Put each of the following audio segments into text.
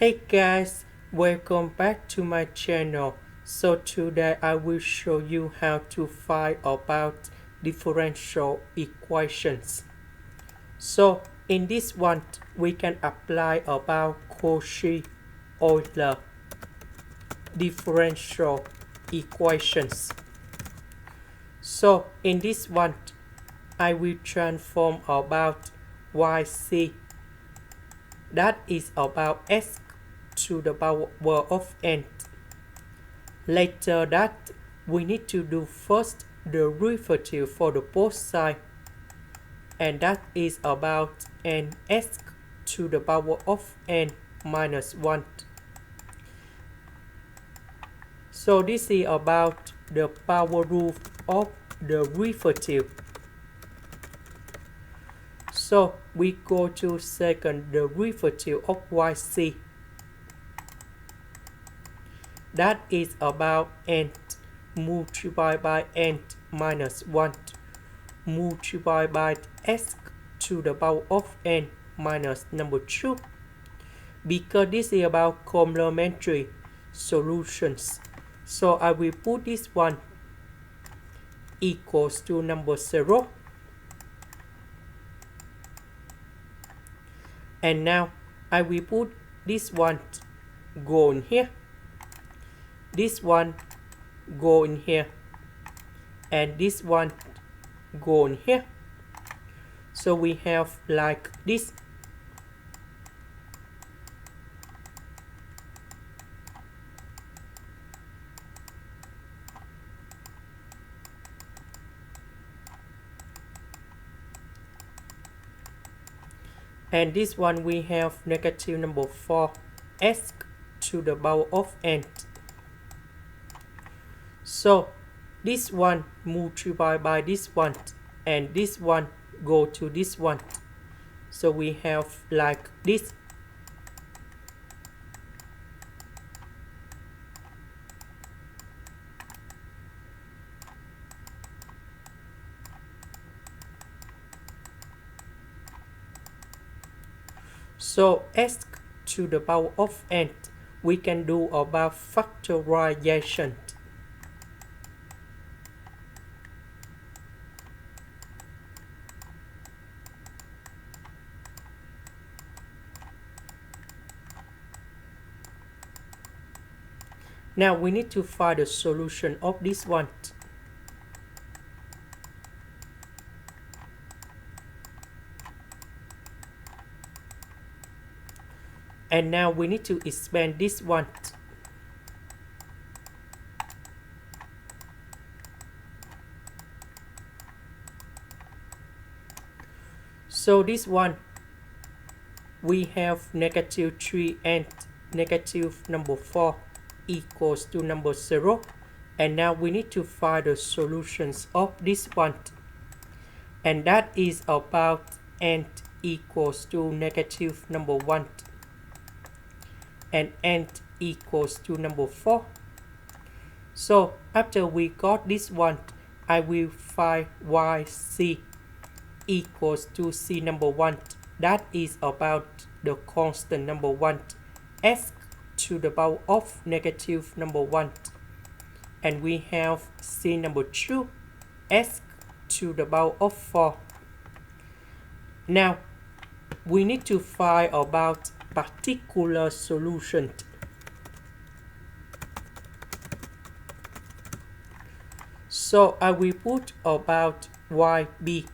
Hey guys, welcome back to my channel. So today I will show you how to find about differential equations. So in this one we can apply about Cauchy-Euler differential equations. So in this one I will transform about yc, that is about s to the power of n. Later that we need to do first the derivative for the both sides, and that is about ns to the power of n minus 1. So this is about the power rule of the derivative. So we go to second derivative of yc. That is about n multiplied by n minus 1 multiplied by s to the power of n minus number 2. Because this is about complementary solutions, so I will put this one equals to number 0. And now I will put this one go in here, this one go in here, and this one go in here. So we have like this. And this one we have negative number 4 s to the power of n. So this one multiplied by this one, and this one go to this one. So we have like this. So s to the power of n, we can do about factorization. Now we need to find the solution of this one. And now we need to expand this one. So this one we have negative 3 and negative number 4 equals to number 0. And now we need to find the solutions of this one. And that is about n equals to negative number 1. And n equals to number 4. So after we got this one, I will find yc equals to c number 1. That is about the constant number 1, s to the power of negative number 1. And we have c number 2, s to the power of 4. Now we need to find about particular solution. So I will put about yb.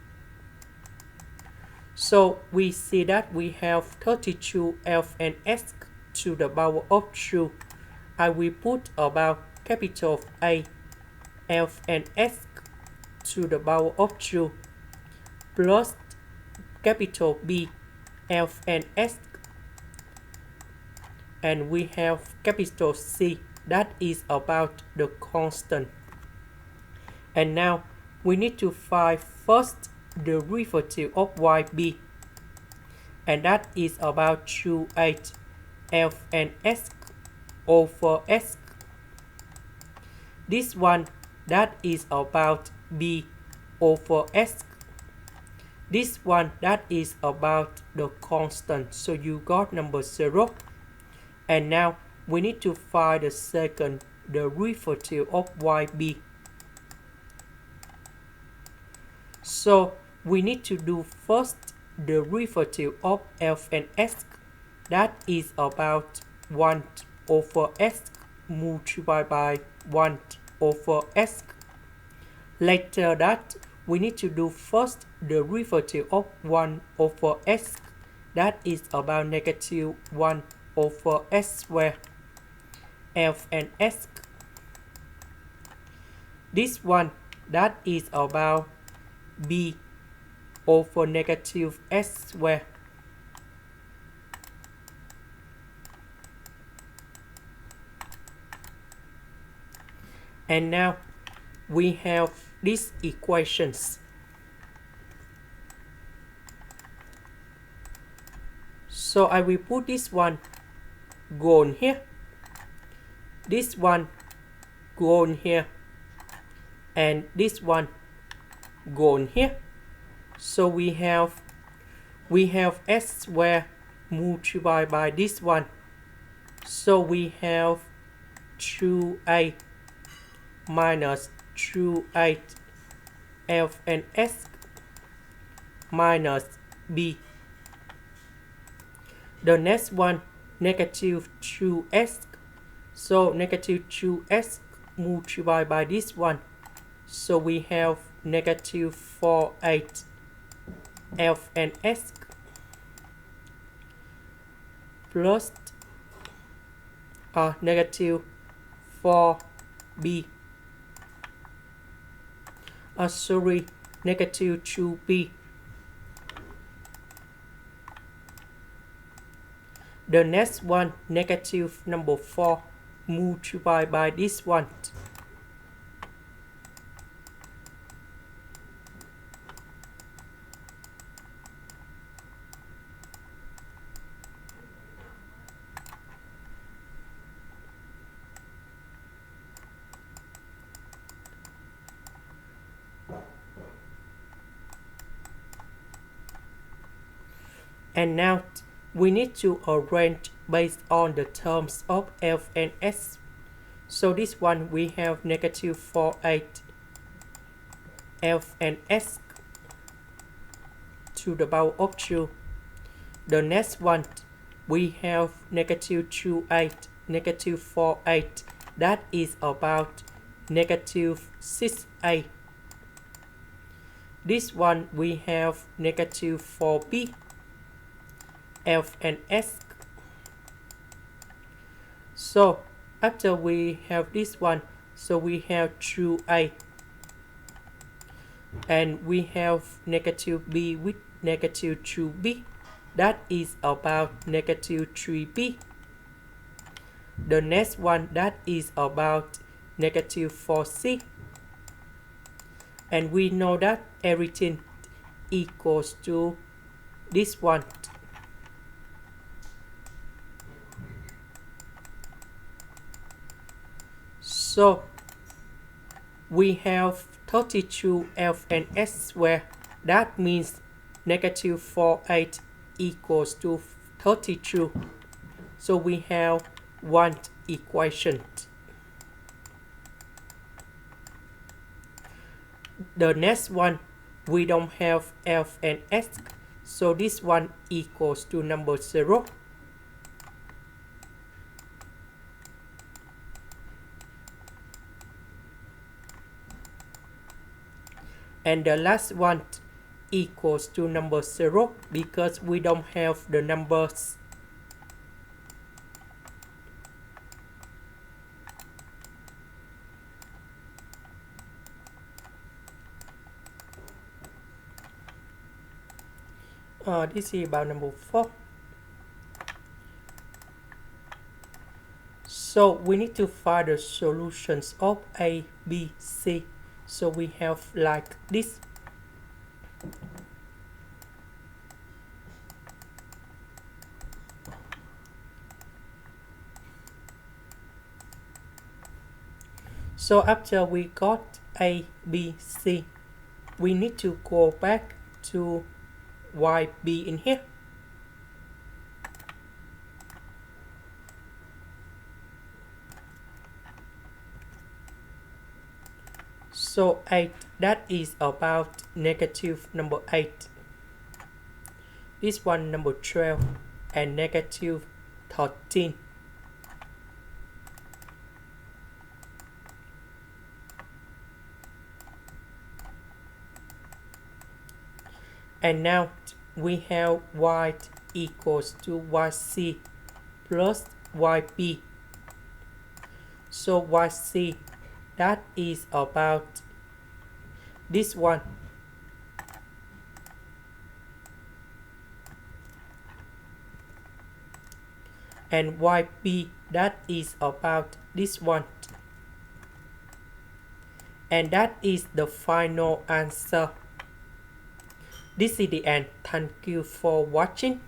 So we see that we have 32 f and s to the power of 2. I will put about capital A f and s to the power of 2 plus capital B f and s, and we have capital C, that is about the constant. And now we need to find first the derivative of yb, and that is about 2h f and s over s. This one, that is about b over s. This one, that is about the constant. So you got number 0. And now we need to find the second derivative of yb. So we need to do first derivative of f and s, that is about 1 over s multiplied by 1 over s. Later that we need to do first derivative of 1 over s, that is about negative 1 over s squared, f and s. This one, that is about b over negative s squared. And now we have these equations. So I will put this one go on here, this one go on here, and this one go on here. So we have s squared multiplied by this one. So we have 2a minus 2a f and s minus b. The next one, negative 2s. So negative 2s multiplied by this one. So we have negative 4/8 f and s plus negative 4b. Negative 2b. The next one, negative number 4 multiplied by this one. And now we need to arrange based on the terms of f and s. So this one we have negative 4/8 f and s to the power of 2. The next one we have negative 2/8, negative 4/8, that is about negative 6a. This one we have negative 4b f and s. So after we have this one, so we have 2a, and we have negative b with negative 2b, that is about negative 3b. The next one, that is about negative 4c, and we know that everything equals to this one. So we have 32 f and s squared. That means negative 4/8 equals to 32. So we have one equation. The next one, we don't have f and s. So this one equals to number 0. And the last one equals to number 0 because we don't have the numbers. This is about number 4. So we need to find the solutions of A, B, C. So we have like this. So after we got A, B, C, we need to go back to YB in here. So 8, that is about negative number 8. This one number 12 and negative 13. And now we have y equals to yc plus yb. So yc, that is about this one. And yb, that is about this one. And that is the final answer. This is the end. Thank you for watching.